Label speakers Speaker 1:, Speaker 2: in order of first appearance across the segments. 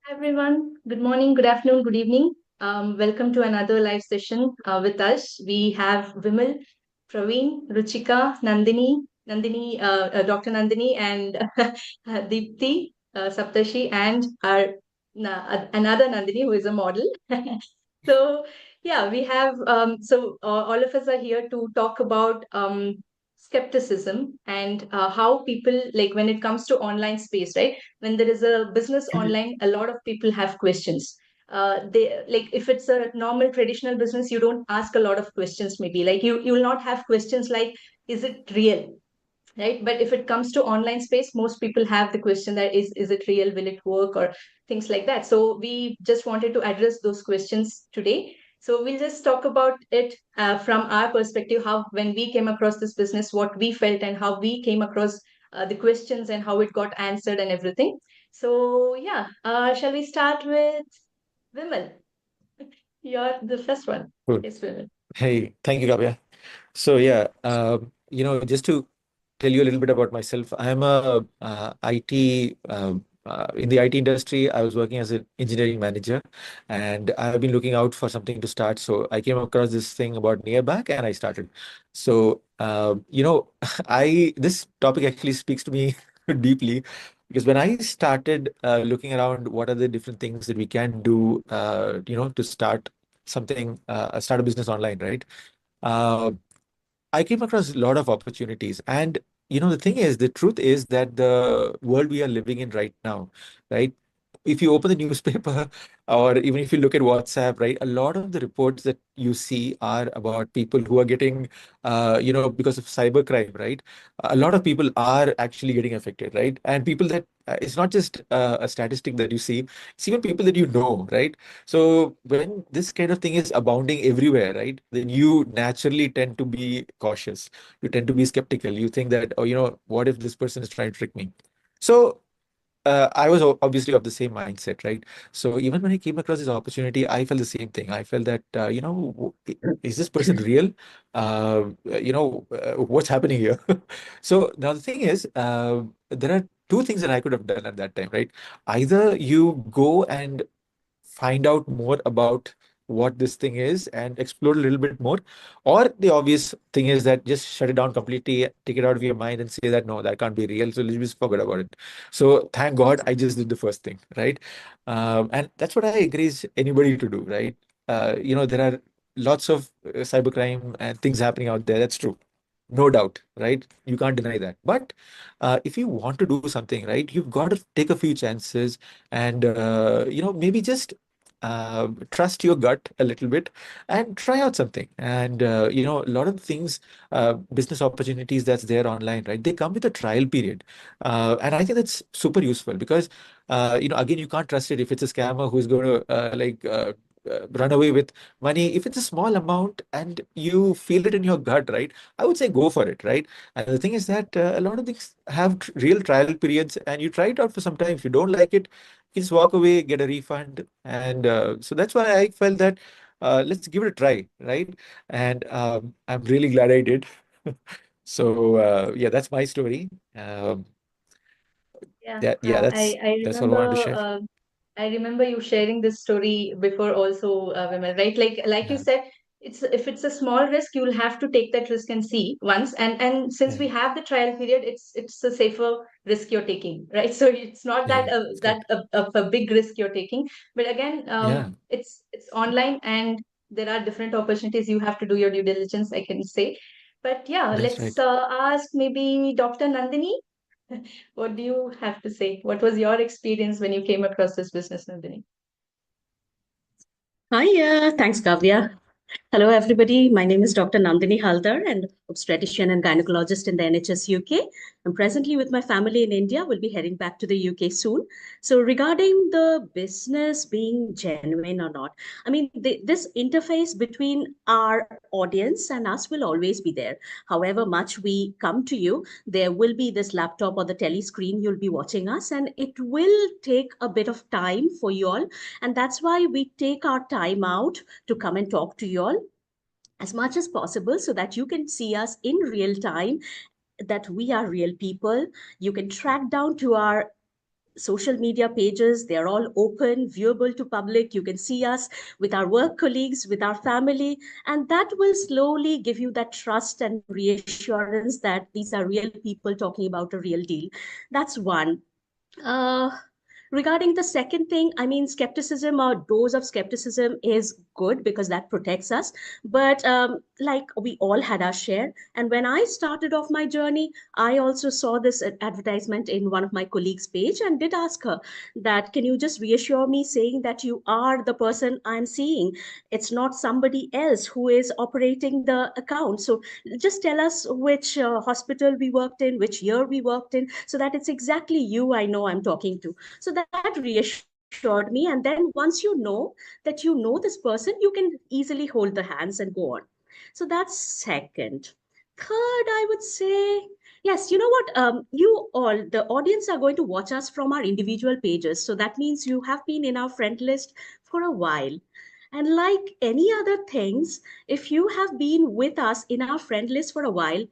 Speaker 1: Everyone. Good morning, good afternoon, good evening. Welcome to another live session with us. We have Vimal, Praveen, Ruchika, Dr. Nandini, and Deepthi, Saptashi, and our another Nandini who is a model. So yeah, we have all of us are here to talk about skepticism and how people, like, when it comes to online space, right? When there is a business online, a lot of people have questions. They, like, if it's a normal traditional business, you don't ask a lot of questions. Maybe like you will not have questions like, is it real, right? But if it comes to online space, most people have the question that is it real, will it work, or things like that. So we just wanted to address those questions today. So we'll just talk about it from our perspective, how when we came across this business, what we felt, and how we came across the questions and how it got answered and everything. So yeah, shall we start with Vimal? You're the first one.
Speaker 2: Cool.
Speaker 1: Yes, Vimal.
Speaker 2: Hey, thank you, Kavya. So yeah, just to tell you a little bit about myself, I'm a IT in the IT industry. I was working as an engineering manager, and I've been looking out for something to start. So I came across this thing about Nearback, and I started. So I this topic actually speaks to me deeply because when I started looking around, what are the different things that we can do, to start a business online, right? Uh, I came across a lot of opportunities. And, the thing is, the truth is that the world we are living in right now, right? If you open the newspaper or even if you look at WhatsApp, right, a lot of the reports that you see are about people who are getting, because of cybercrime, right? A lot of people are actually getting affected, right? And people that it's not just a statistic that you see, it's even people that you know, right? So when this kind of thing is abounding everywhere, right, then you naturally tend to be cautious. You tend to be skeptical. You think that, oh, what if this person is trying to trick me? So I was obviously of the same mindset, right? So even when I came across this opportunity, I felt the same thing. I felt that, is this person real? What's happening here? So now the thing is, there are two things that I could have done at that time, right? Either you go and find out more about what this thing is and explore a little bit more. Or the obvious thing is that just shut it down completely, take it out of your mind and say that no, that can't be real. So let's just forget about it. So thank God I just did the first thing, right? And that's what I encourage anybody to do, right? There are lots of cybercrime and things happening out there. That's true. No doubt, right? You can't deny that. But if you want to do something, right, you've got to take a few chances and, maybe just trust your gut a little bit and try out something. And, a lot of things, business opportunities that's there online, right, they come with a trial period. And I think that's super useful because, again, you can't trust it if it's a scammer who's going to run away with money. If it's a small amount and you feel it in your gut, right, I would say go for it, right? And the thing is that a lot of things have real trial periods and you try it out for some time. If you don't like it, you just walk away, get a refund. And so that's why I felt that let's give it a try, right? And I'm really glad I did. So yeah, that's my story.
Speaker 1: Yeah,
Speaker 2: Yeah,
Speaker 1: I
Speaker 2: that's all I wanted to
Speaker 1: remember
Speaker 2: share.
Speaker 1: I remember you sharing this story before also, Vimal, right? Like you
Speaker 2: Yeah,
Speaker 1: said, it's if it's a small risk, you'll have to take that risk and see once. And since
Speaker 2: yeah,
Speaker 1: we have the trial period, it's a safer risk you're taking, right? So it's not
Speaker 2: yeah,
Speaker 1: that
Speaker 2: that's correct.
Speaker 1: a big risk you're taking. But again,
Speaker 2: Yeah,
Speaker 1: it's online, and there are different opportunities. You have to do your due diligence, I can say. But yeah,
Speaker 2: that's
Speaker 1: let's
Speaker 2: right.
Speaker 1: ask maybe Dr. Nandini. What do you have to say? What was your experience when you came across this business, Nandini?
Speaker 3: Hi, thanks, Kavya. Hello, everybody. My name is Dr. Nandini Haldar, and obstetrician and gynecologist in the NHS UK. I'm presently with my family in India. We'll be heading back to the UK soon. So, regarding the business being genuine or not, I mean, this interface between our audience and us will always be there. However much we come to you, there will be this laptop or the telly screen you'll be watching us, and it will take a bit of time for you all. And that's why we take our time out to come and talk to you all as much as possible so that you can see us in real time, that we are real people. You can track down to our social media pages. They're all open, viewable to public. You can see us with our work colleagues, with our family, and that will slowly give you that trust and reassurance that these are real people talking about a real deal. That's one. Uh, Regarding the second thing, I mean, skepticism or dose of skepticism is good because that protects us. But like we all had our share. And when I started off my journey, I also saw this advertisement in one of my colleagues' page and did ask her that, can you just reassure me saying that you are the person I'm seeing? It's not somebody else who is operating the account. So just tell us which hospital we worked in, which year we worked in, so that it's exactly you I know I'm talking to. So that reassured me. And then once you know that you know this person, you can easily hold the hands and go on. So that's second. Third, I would say, yes, you know what? You all, the audience are going to watch us from our individual pages. So that means you have been in our friend list for a while. And like any other things, if you have been with us in our friend list for a while,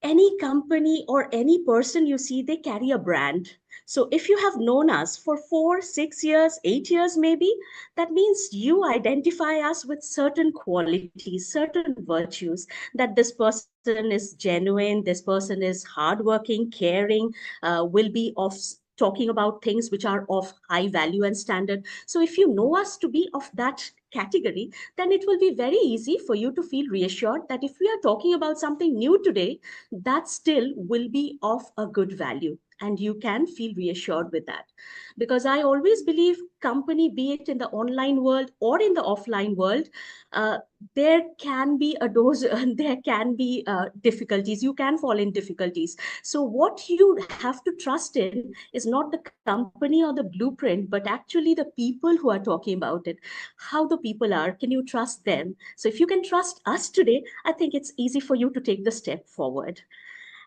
Speaker 3: any company or any person you see, they carry a brand. So if you have known us for 4, 6 years, 8 years, maybe, that means you identify us with certain qualities, certain virtues, that this person is genuine, this person is hardworking, caring, will be of talking about things which are of high value and standard. So if you know us to be of that category, then it will be very easy for you to feel reassured that if we are talking about something new today, that still will be of a good value, and you can feel reassured with that. Because I always believe company, be it in the online world or in the offline world, uh, there can be a dose there can be difficulties, you can fall in difficulties. So what you have to trust in is not the company or the blueprint, but actually the people who are talking about it, how the people are, can you trust them? So if you can trust us today, I think it's easy for you to take the step forward.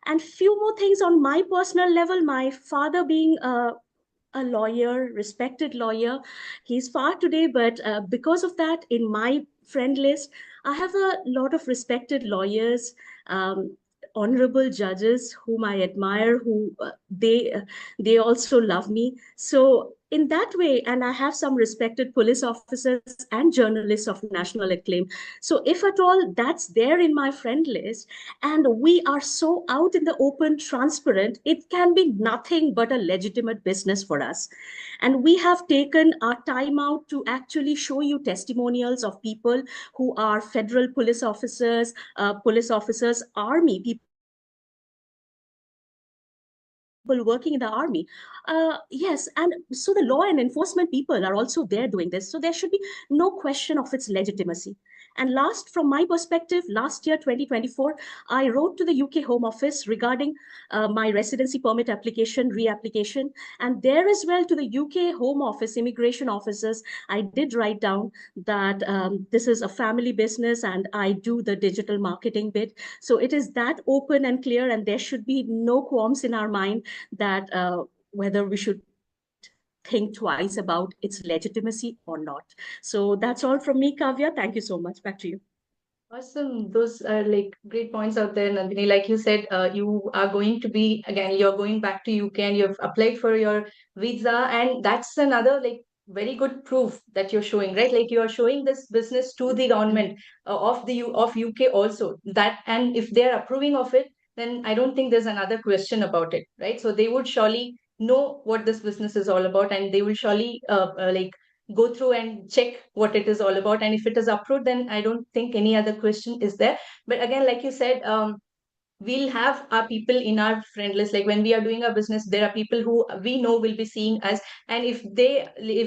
Speaker 3: And few more things on my personal level. My father being a lawyer, respected lawyer, he's far today, but because of that, in my friend list, I have a lot of respected lawyers, honorable judges whom I admire, who they also love me. So in that way, and I have some respected police officers and journalists of national acclaim. So if at all that's there in my friend list, and we are so out in the open, transparent, it can be nothing but a legitimate business for us. And we have taken our time out to actually show you testimonials of people who are federal police officers, army people working in the army. Yes, and so the law and enforcement people are also there doing this. So there should be no question of its legitimacy. And last, from my perspective, last year, 2024, I wrote to the UK Home Office regarding my residency permit application, reapplication. And there as well to the UK Home Office, immigration officers, I did write down that this is a family business and I do the digital marketing bit. So it is that open and clear, and there should be no qualms in our mind that whether we should think twice about its legitimacy or not. So that's all from me, Kavya. Thank you so much. Back to you.
Speaker 1: Awesome. Those are like great points out there, Nandini. Like you said, you are going to be, again, you're going back to UK and you've applied for your visa. And that's another like very good proof that you're showing, right? Like you are showing this business to the government of UK also. That, and if they're approving of it, then I don't think there's another question about it, right? So they would surely know what this business is all about, and they will surely like go through and check what it is all about. And if it is approved, then I don't think any other question is there. But again, like you said, we'll have our people in our friend list. Like when we are doing our business, there are people who we know will be seeing us. And if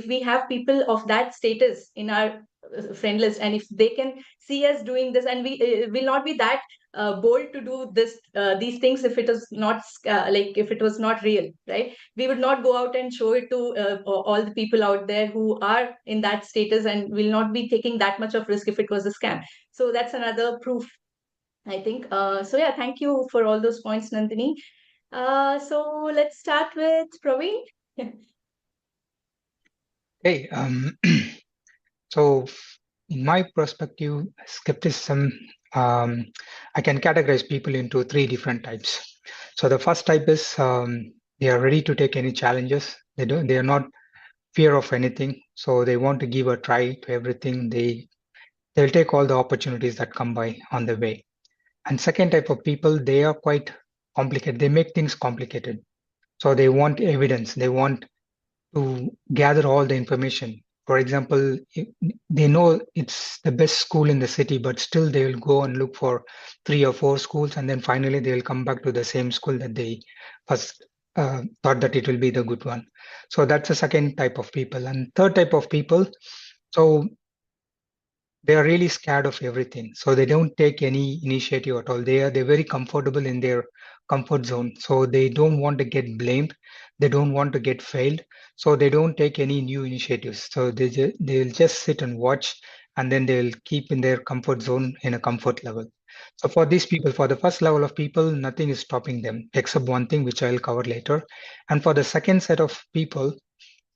Speaker 1: we have people of that status in our friend list, and if they can see us doing this, and we will not be that bold to do these things if it is not like if it was not real, right? We would not go out and show it to all the people out there who are in that status, and will not be taking that much of risk if it was a scam. So that's another proof, I think. So yeah, thank you for all those points, Nandini. So let's start with Praveen.
Speaker 4: Hey, so in my perspective, skepticism, I can categorize people into 3 different types. So the first type is They are ready to take any challenges. They are not fear of anything. So they want to give a try to everything. They'll take all the opportunities that come by on the way. And second type of people, they are quite complicated. They make things complicated. So they want evidence. They want to gather all the information. For example, they know it's the best school in the city, but still they will go and look for 3 or 4 schools, and then finally they will come back to the same school that they first thought that it will be the good one. So that's the second type of people. And third type of people, so they are really scared of everything. So they don't take any initiative at all. They're very comfortable in their comfort zone. So they don't want to get blamed. They don't want to get failed. So they don't take any new initiatives. So they'll just sit and watch, and then they'll keep in their comfort zone in a comfort level. So for these people, for the first level of people, nothing is stopping them except one thing, which I'll cover later. And for the second set of people,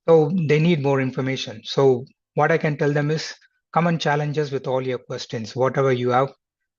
Speaker 4: so they need more information. So what I can tell them is, come and challenge us with all your questions, whatever you have.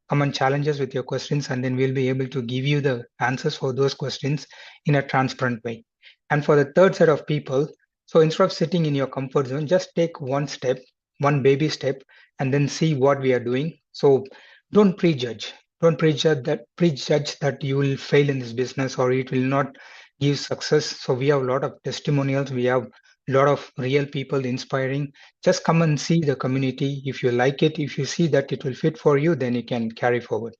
Speaker 4: Come and challenge us with your questions, and then we'll be able to give you the answers for those questions in a transparent way. And for the third set of people, so instead of sitting in your comfort zone, just take one step, one baby step, and then see what we are doing. So don't prejudge. Don't prejudge that you will fail in this business or it will not give success. So we have a lot of testimonials. We have a lot of real people inspiring. Just come and see the community. If you like it, if you see that it will fit for you, then you can carry forward.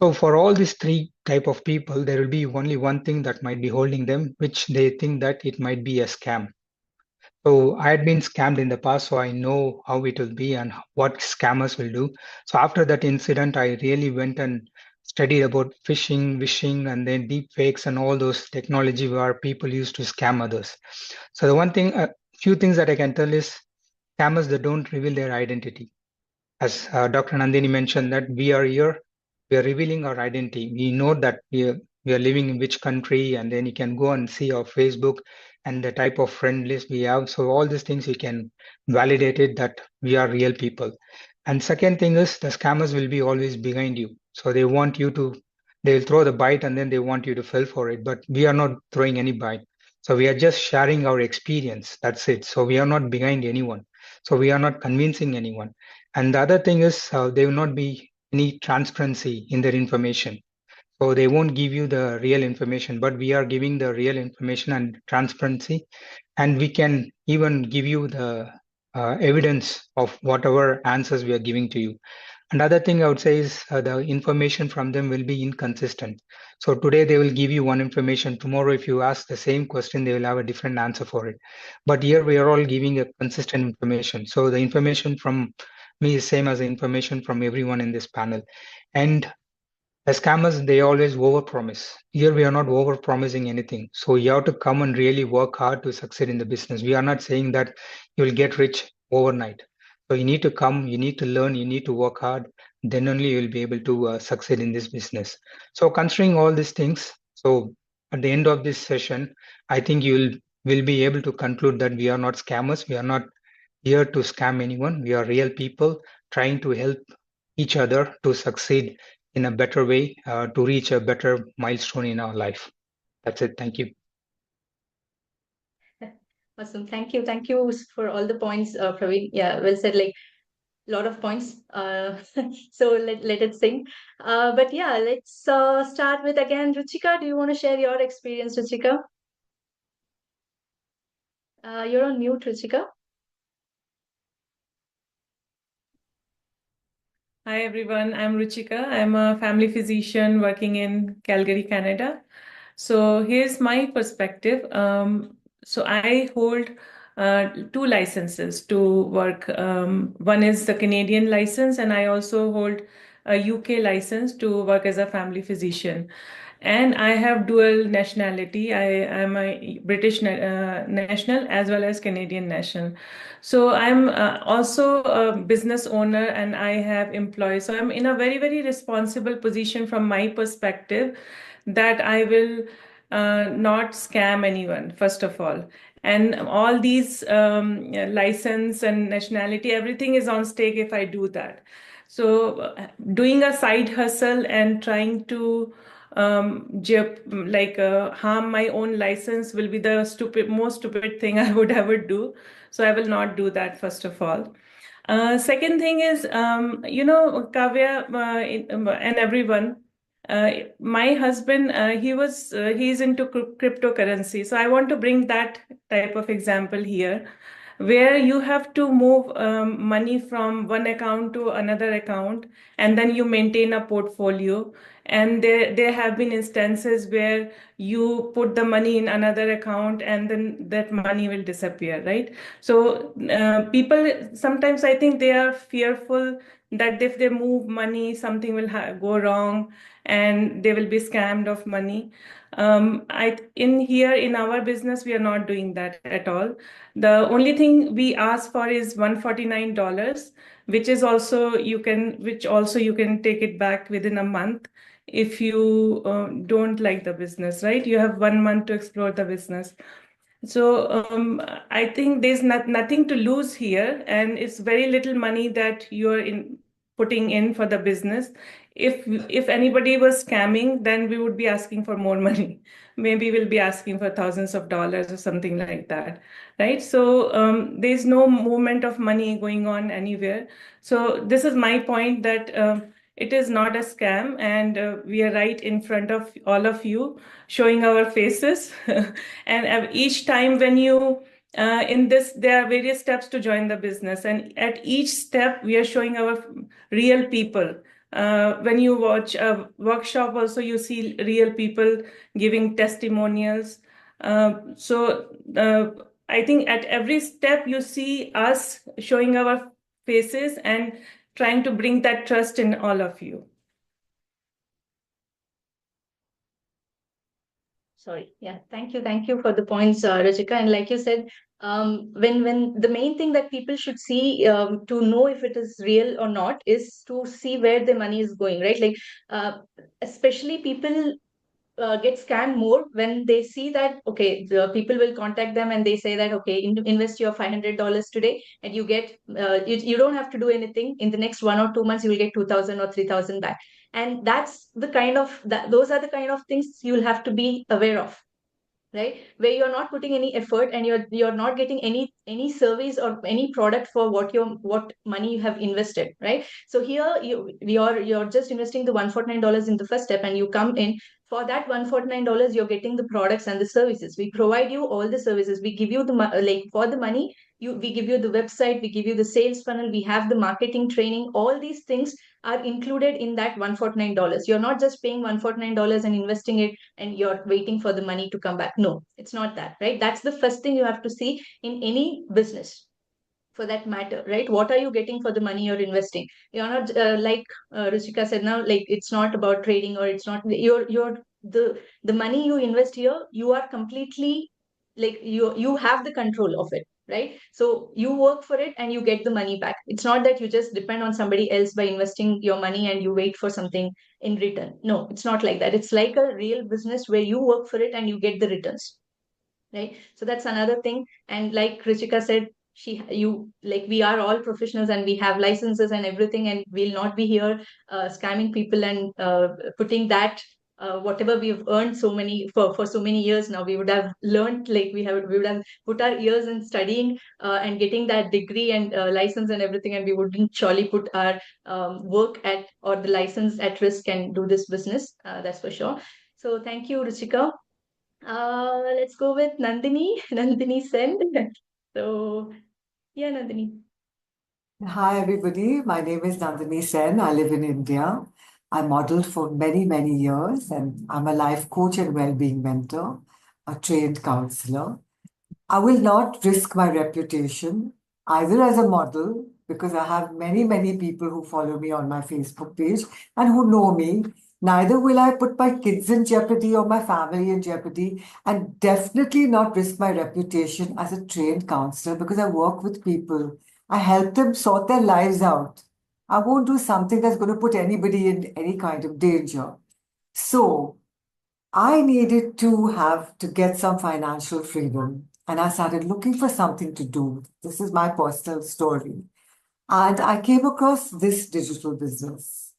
Speaker 4: So for all these 3 type of people, there will be only one thing that might be holding them, which they think that it might be a scam. So I had been scammed in the past, so I know how it will be and what scammers will do. So after that incident, I really went and studied about phishing, wishing, and then deep fakes and all those technology where people used to scam others. So the one thing, few things that I can tell is scammers that don't reveal their identity. As Dr. Nandini mentioned, that we are here, we are revealing our identity. We know that we are living in which country, and then you can go and see our Facebook and the type of friend list we have. So all these things you can validate it that we are real people. And second thing is the scammers will be always behind you. So they want you to, they'll throw the bite and then they want you to fall for it. But we are not throwing any bite. So we are just sharing our experience. That's it. So we are not behind anyone. So we are not convincing anyone. And the other thing is there will not be any transparency in their information. So they won't give you the real information, but we are giving the real information and transparency. And we can even give you the evidence of whatever answers we are giving to you. Another thing I would say is the information from them will be inconsistent. So today they will give you one information. Tomorrow, if you ask the same question, they will have a different answer for it. But here we are all giving a consistent information. So the information from me is same as the information from everyone in this panel. And the scammers, they always overpromise. Here we are not overpromising anything. So you have to come and really work hard to succeed in the business. We are not saying that you will get rich overnight. So you need to come, you need to learn, you need to work hard. Then only you will be able to succeed in this business. So considering all these things, so at the end of this session, I think you will be able to conclude that we are not scammers. We are not here to scam anyone. We are real people trying to help each other to succeed in a better way, to reach a better milestone in our life. That's it. Thank you.
Speaker 1: Awesome. Thank you. Thank you for all the points, Praveen. Yeah, well said. Like a lot of points. So let it sink. But yeah, let's start with again, Ruchika. Do you want to share your experience, Ruchika? You're on mute, Ruchika.
Speaker 5: Hi everyone, I'm Ruchika. I'm a family physician working in Calgary, Canada. So here's my perspective. So I hold 2 licenses to work. One is the Canadian license, and I also hold a UK license to work as a family physician. And I have dual nationality. I am a British national as well as Canadian national. So I'm also a business owner and I have employees. So I'm in a very, very responsible position from my perspective that I will not scam anyone, first of all. And all these license and nationality, everything is on stake if I do that. So doing a side hustle and trying to harm my own license will be the most stupid thing I would ever do. So I will not do that, first of all. Second thing is, Kavya and everyone, my husband, he's into cryptocurrency. So I want to bring that type of example here, where you have to move money from one account to another account, and then you maintain a portfolio. And there have been instances where you put the money in another account and then that money will disappear, right? So people sometimes, I think they are fearful that if they move money, something will go wrong and they will be scammed of money. In our business, we are not doing that at all. The only thing we ask for is $149, which also you can take it back within a month if you don't like the business, right? You have 1 month to explore the business. So I think there's nothing to lose here, and it's very little money that you're putting in for the business. If anybody was scamming, then we would be asking for more money. Maybe we'll be asking for thousands of dollars or something like that, right? So there's no movement of money going on anywhere. So this is my point, that it is not a scam, and we are right in front of all of you, showing our faces. And each time when you in this, there are various steps to join the business, and at each step we are showing our real people. When you watch a workshop also, you see real people giving testimonials. So I think at every step you see us showing our faces and trying to bring that trust in all of you.
Speaker 1: Sorry. Yeah. Thank you for the points, Rachika. And like you said, when the main thing that people should see to know if it is real or not is to see where the money is going, right? Like, especially people get scammed more when they see that, okay, the people will contact them and they say that, okay, invest your $500 today and you get, you don't have to do anything. In the next 1 or 2 months, you will get 2,000 or 3,000 back. And that's the kind of, those are the kind of things you'll have to be aware of, right? Where you're not putting any effort and you're not getting any service or any product for what money you have invested, right? So here you're just investing the $149 in the first step, and you come in for that $149. You're getting the products and the services. We provide you all the services. We give you the like, for the money, we give you the website, we give you the sales funnel, we have the marketing training. All these things are included in that $149. You're not just paying $149 and investing it and you're waiting for the money to come back. No, it's not that, right? That's the first thing you have to see in any business, for that matter, right? What are you getting for the money you're investing? You're not like Ruchika said now, like, it's not about trading, or it's not the money you invest here, you are completely, like, you have the control of it, right? So you work for it and you get the money back. It's not that you just depend on somebody else by investing your money and you wait for something in return. No, it's not like that. It's like a real business where you work for it and you get the returns, right? So that's another thing. And like Ruchika said, we are all professionals and we have licenses and everything, and we'll not be here scamming people and putting that whatever we've earned for so many years now. We would have learned, like, we would have put our years in studying and getting that degree and license and everything, and we wouldn't surely put our work or the license at risk and do this business. That's for sure. So thank you, Ruchika. Let's go with Nandini. Nandini Sen. So yeah, Nandini.
Speaker 6: Hi, everybody. My name is Nandini Sen. I live in India. I modeled for many, many years, and I'm a life coach and well-being mentor, a trained counselor. I will not risk my reputation either as a model, because I have many, many people who follow me on my Facebook page and who know me. Neither will I put my kids in jeopardy or my family in jeopardy, and definitely not risk my reputation as a trained counselor, because I work with people. I help them sort their lives out. I won't do something that's going to put anybody in any kind of danger. So I needed to get some financial freedom, and I started looking for something to do. This is my personal story. And I came across this digital business,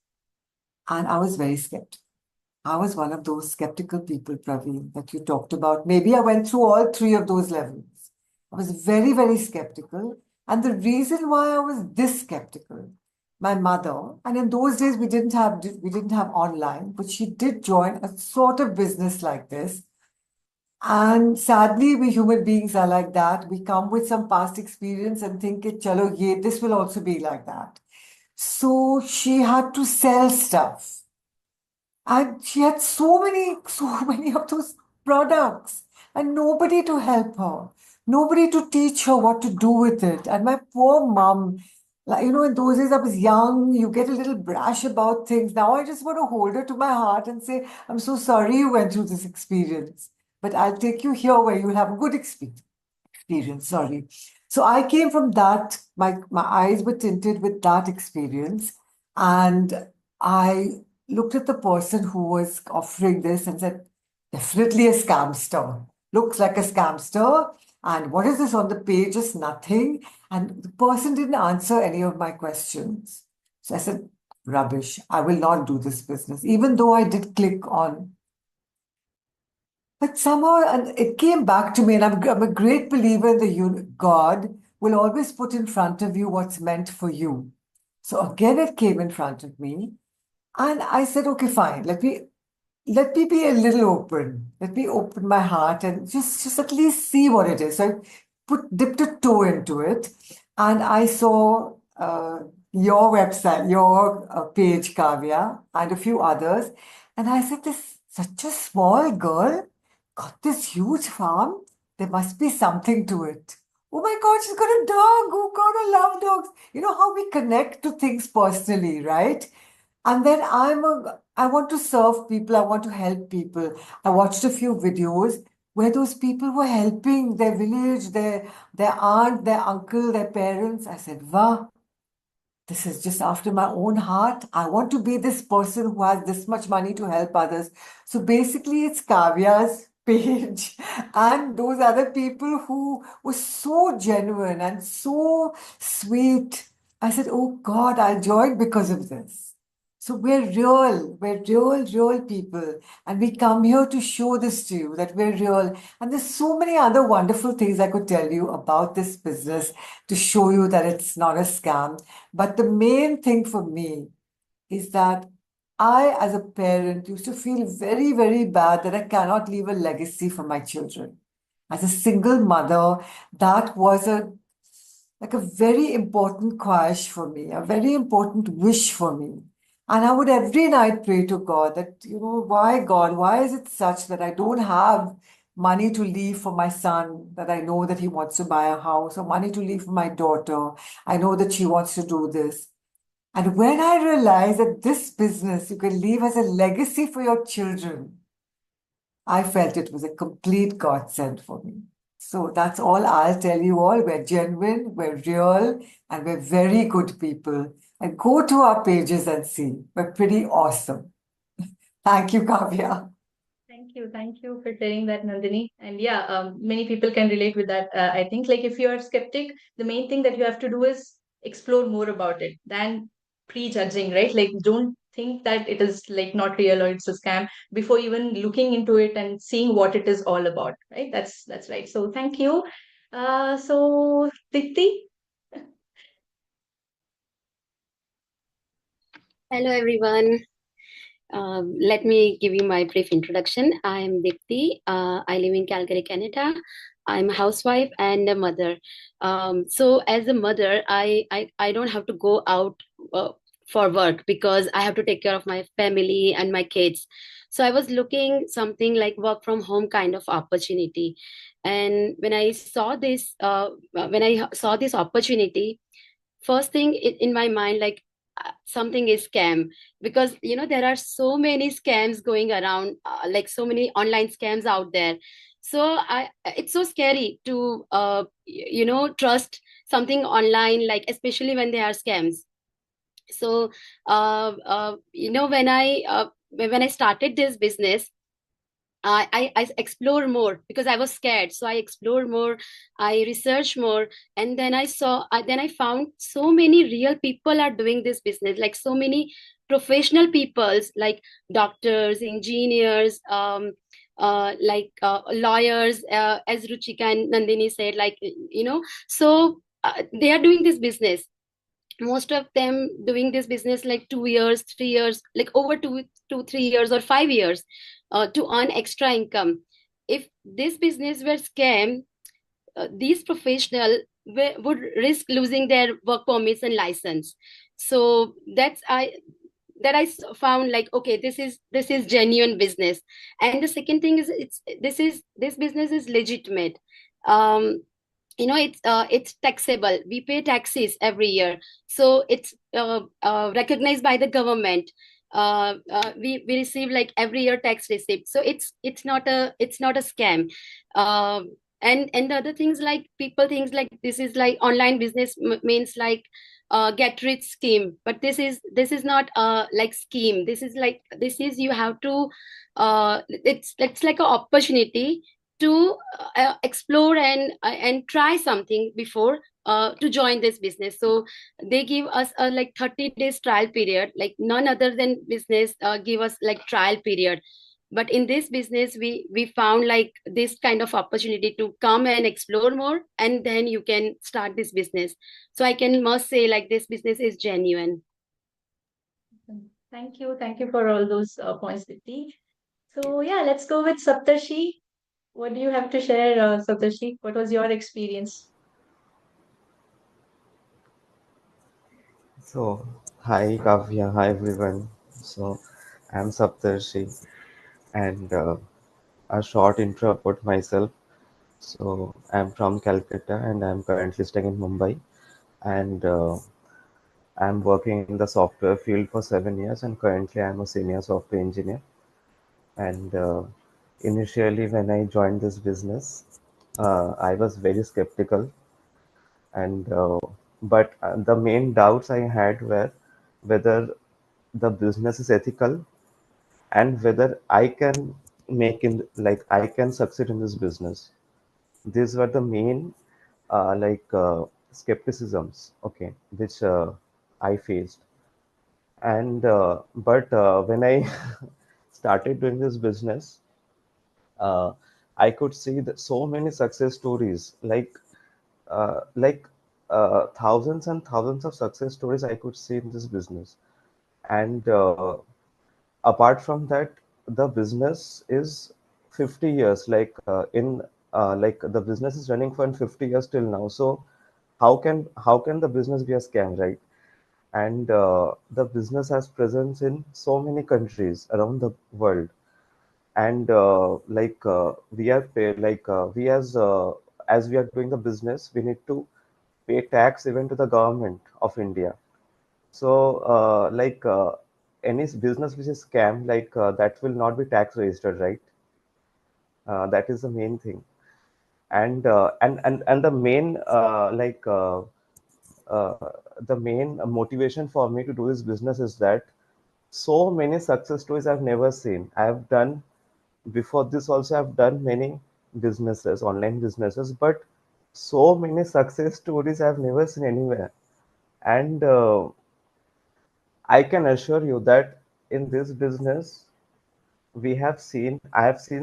Speaker 6: and I was very skeptical. I was one of those skeptical people, Praveen, that you talked about. Maybe I went through all three of those levels. I was very, very skeptical. And the reason why I was this skeptical, my mother, and in those days we didn't have online, but she did join a sort of business like this. And sadly, we human beings are like that. We come with some past experience and think, chalo, this will also be like that. So she had to sell stuff. And she had so many of those products, and nobody to help her, nobody to teach her what to do with it. And my poor mom, like, in those days I was young, you get a little brash about things. Now I just want to hold her to my heart and say, I'm so sorry you went through this experience, but I'll take you here where you'll have a good experience. Sorry. So I came from that, my eyes were tinted with that experience. And I looked at the person who was offering this and said, definitely a scamster. Looks like a scamster. And what is this on the page? Just nothing. And the person didn't answer any of my questions. So I said, rubbish. I will not do this business, even though I did click on. But somehow, and it came back to me, and I'm a great believer in God will always put in front of you what's meant for you. So again, it came in front of me. And I said, okay, fine. Let me be a little open. Let me open my heart and just at least see what it is. So I dipped a toe into it, and I saw your website, your page, Kavya, and a few others. And I said, this such a small girl got this huge farm. There must be something to it. Oh my God, she's got a dog. Oh God, I love dogs. You know how we connect to things personally, right? And then I want to serve people. I want to help people. I watched a few videos where those people were helping their village, their aunt, their uncle, their parents. I said, wow, this is just after my own heart. I want to be this person who has this much money to help others. So basically, it's Kavya's page and those other people who were so genuine and so sweet. I said, oh God, I'll join because of this. So we're real people. And we come here to show this to you that we're real. And there's so many other wonderful things I could tell you about this business to show you that it's not a scam. But the main thing for me is that I, as a parent, used to feel very, very bad that I cannot leave a legacy for my children. As a single mother, that was like a very important khwahish for me, a very important wish for me. And I would every night pray to God that, why God, why is it such that I don't have money to leave for my son, that I know that he wants to buy a house, or money to leave for my daughter. I know that she wants to do this. And when I realized that this business you can leave as a legacy for your children, I felt it was a complete godsend for me. So that's all I'll tell you all. We're genuine, we're real, and we're very good people. And go to our pages and see. We're pretty awesome. Thank you, Kavya.
Speaker 1: Thank you for sharing that, Nandini. And yeah, many people can relate with that. I think like if you are skeptic, the main thing that you have to do is explore more about it than prejudging, right? Like don't think that it is like not real or it's a scam before even looking into it and seeing what it is all about, right? That's right. So thank you. So Dipti.
Speaker 7: Hello, everyone. Let me give you my brief introduction. I am Dipti. I live in Calgary, Canada. I'm a housewife and a mother. So as a mother, I don't have to go out for work because I have to take care of my family and my kids. So I was looking something like work from home kind of opportunity. And when I saw this opportunity, first thing in my mind, like something is scam, because there are so many scams going around, like so many online scams out there. So it's so scary to trust something online, like especially when they are scams. So when I started this business, I explore more because I was scared. So I explored more, I researched more, and then then I found so many real people are doing this business, like so many professional peoples, like doctors, engineers, lawyers, as Ruchika and Nandini said, so they are doing this business. Most of them doing this business like 2 years, 3 years, like over 3 years or 5 years, to earn extra income. If this business were scam, these professional would risk losing their work permits and license. So found like, okay, this is genuine business. And the second thing is, this business is legitimate. um it's taxable. We pay taxes every year, so it's recognized by the government. We receive like every year tax receipt, so it's not a scam. And the other things, like people thinks like this is like online business means like get rich scheme, but this is not like scheme. This is you have to it's like an opportunity to explore and try something before to join this business. So they give us a like 30 days trial period, like none other than business give us like trial period. But in this business, we found like this kind of opportunity to come and explore more, and then you can start this business. So I can must say like this business is genuine.
Speaker 1: Thank you. Thank you for all those points, Dipti. So yeah, let's go with Saptarshi. What do you have to share, Saptarshi? What was your experience?
Speaker 8: So, hi Kavya, hi everyone. So, I'm Saptarshi, and a short intro about myself. So, I'm from Calcutta, and I'm currently staying in Mumbai, and I'm working in the software field for 7 years, and currently I'm a senior software engineer. And initially, when I joined this business, I was very skeptical, and but the main doubts I had were whether the business is ethical and whether I can I can succeed in this business. These were the main skepticisms, okay, which I faced. And but when I started doing this business, uh, I could see that so many success stories, like thousands and thousands of success stories I could see in this business. And apart from that, the business is 50 years, the business is running for 50 years till now. So how can the business be a scam, right? And the business has presence in so many countries around the world. And we are paid we as we are doing the business, we need to pay tax even to the government of India. So, any business which is scam, that will not be tax registered, right? That is the main thing. And the main the main motivation for me to do this business is that so many success stories I've never seen. I've done before this also. I've done many businesses, online businesses, but so many success stories I've never seen anywhere. And I can assure you that in this business, I have seen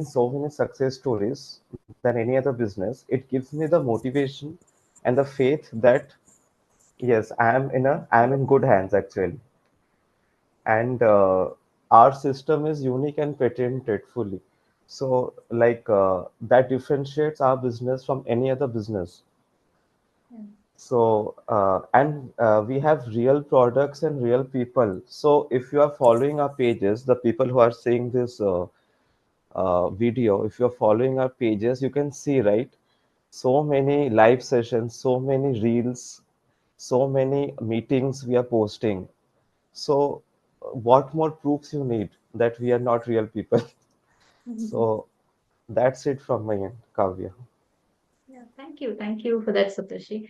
Speaker 8: so many success stories than any other business. It gives me the motivation and the faith that yes, I am in good hands actually. And our system is unique and patented fully. So that differentiates our business from any other business. So, and we have real products and real people. So, if you are following our pages, the people who are seeing this video, if you're following our pages, you can see, right? So many live sessions, so many reels, so many meetings we are posting. So, what more proofs you need that we are not real people? So, that's it from my end, Kavya.
Speaker 1: Yeah, thank you. Thank you for that, Saptarshi.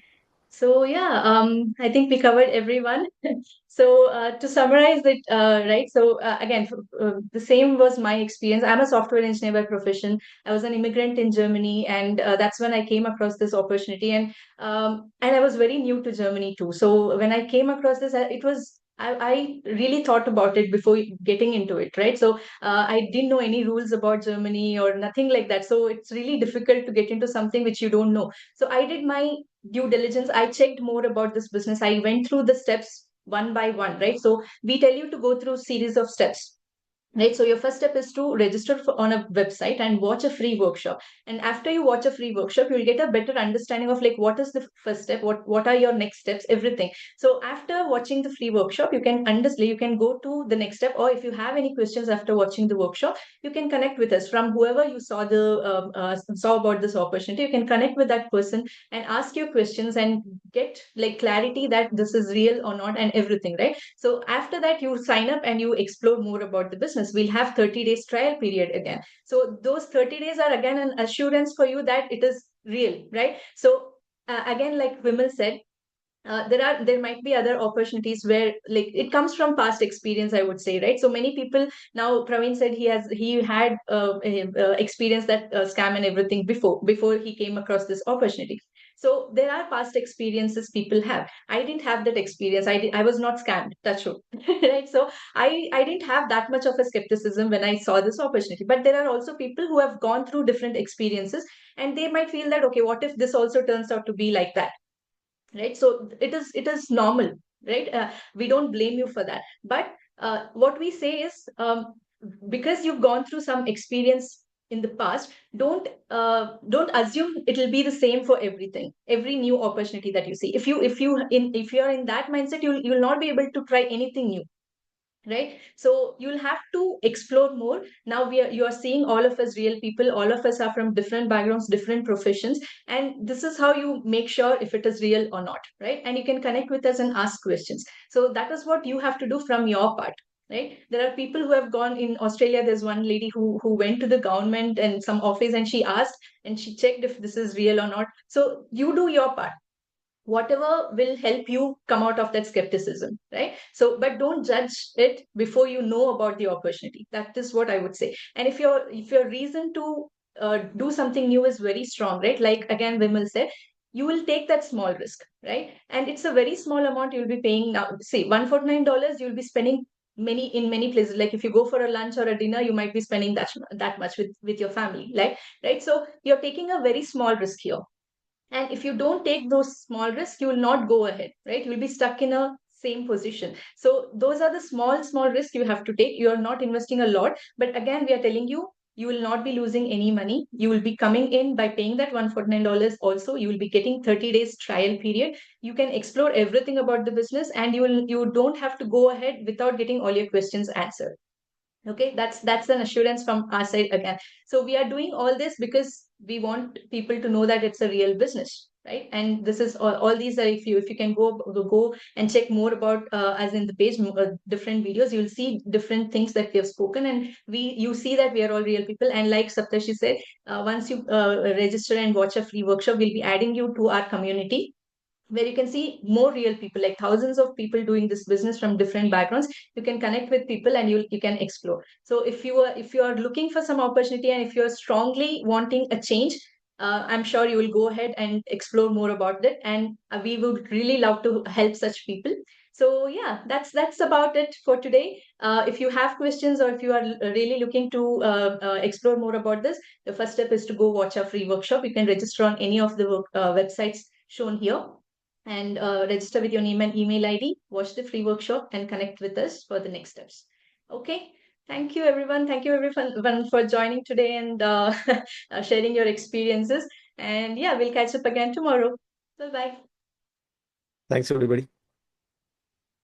Speaker 1: So yeah, I think we covered everyone. So to summarize it, right? So again, the same was my experience. I'm a software engineer by profession. I was an immigrant in Germany, and that's when I came across this opportunity. And I was very new to Germany too. So when I came across this, it was I really thought about it before getting into it, right? So I didn't know any rules about Germany or nothing like that. So it's really difficult to get into something which you don't know. So I did my due diligence. I checked more about this business. I went through the steps one by one, right? So we tell you to go through series of steps, right? So your first step is to register on a website and watch a free workshop. And after you watch a free workshop, you'll get a better understanding of like what is the first step, what are your next steps, everything. So after watching the free workshop, you can understand, you can go to the next step, or if you have any questions after watching the workshop, you can connect with us from whoever you saw about this opportunity. You can connect with that person and ask your questions and get like clarity that this is real or not and everything, right? So after that, you sign up and you explore more about the business. We'll have 30 days trial period again. So those 30 days are again an assurance for you that it is real, right? So again, like Vimal said, there might be other opportunities where like it comes from past experience, I would say, right? So many people, now Praveen said he had experience that scam and everything before he came across this opportunity. So there are past experiences people have. I didn't have that experience. I was not scammed, touch wood. Right? So I didn't have that much of a skepticism when I saw this opportunity. But there are also people who have gone through different experiences, and they might feel that, okay, what if this also turns out to be like that, right? So it is normal, right? We don't blame you for that. But what we say is, because you've gone through some experience in the past, don't assume it'll be the same for everything, every new opportunity that you see. If you're in that mindset, you'll not be able to try anything new, right? So you'll have to explore more. Now you are seeing all of us real people, all of us are from different backgrounds, different professions, and this is how you make sure if it is real or not, right? And you can connect with us and ask questions. So that is what you have to do from your part, right? There are people who have gone. In Australia, there's one lady who went to the government and some office, and she asked and she checked if this is real or not. So you do your part, whatever will help you come out of that skepticism, right? So but don't judge it before you know about the opportunity. That is what I would say. And if your reason to do something new is very strong, right? Like again Vimal said, you will take that small risk, right? And it's a very small amount you'll be paying. Now say $149, you'll be spending many places. Like if you go for a lunch or a dinner, you might be spending that much with your family, right? So you're taking a very small risk here. And if you don't take those small risks, you will not go ahead, right? You'll be stuck in a same position. So those are the small risks you have to take. You are not investing a lot. But again, we are telling you, you will not be losing any money. You will be coming in by paying that $149 also. You will be getting 30 days trial period. You can explore everything about the business, and you don't have to go ahead without getting all your questions answered. Okay, that's an assurance from our side again. So we are doing all this because we want people to know that it's a real business, right? And this is all these are, if you can go and check more about as in the page, different videos, you'll see different things that we have spoken, and you see that we are all real people. And like Saptashi said, once you register and watch a free workshop, we'll be adding you to our community, where you can see more real people, like thousands of people doing this business from different backgrounds. You can connect with people and you can explore. So if you are looking for some opportunity, and if you're strongly wanting a change, I'm sure you will go ahead and explore more about that. And we would really love to help such people. So yeah, that's about it for today. If you have questions, or if you are really looking to explore more about this, the first step is to go watch our free workshop. You can register on any of the websites shown here, and register with your name and email ID, watch the free workshop, and connect with us for the next steps. Okay. Thank you, everyone. Thank you, everyone, for joining today and sharing your experiences. And yeah, we'll catch up again tomorrow. Bye-bye.
Speaker 2: Thanks, everybody.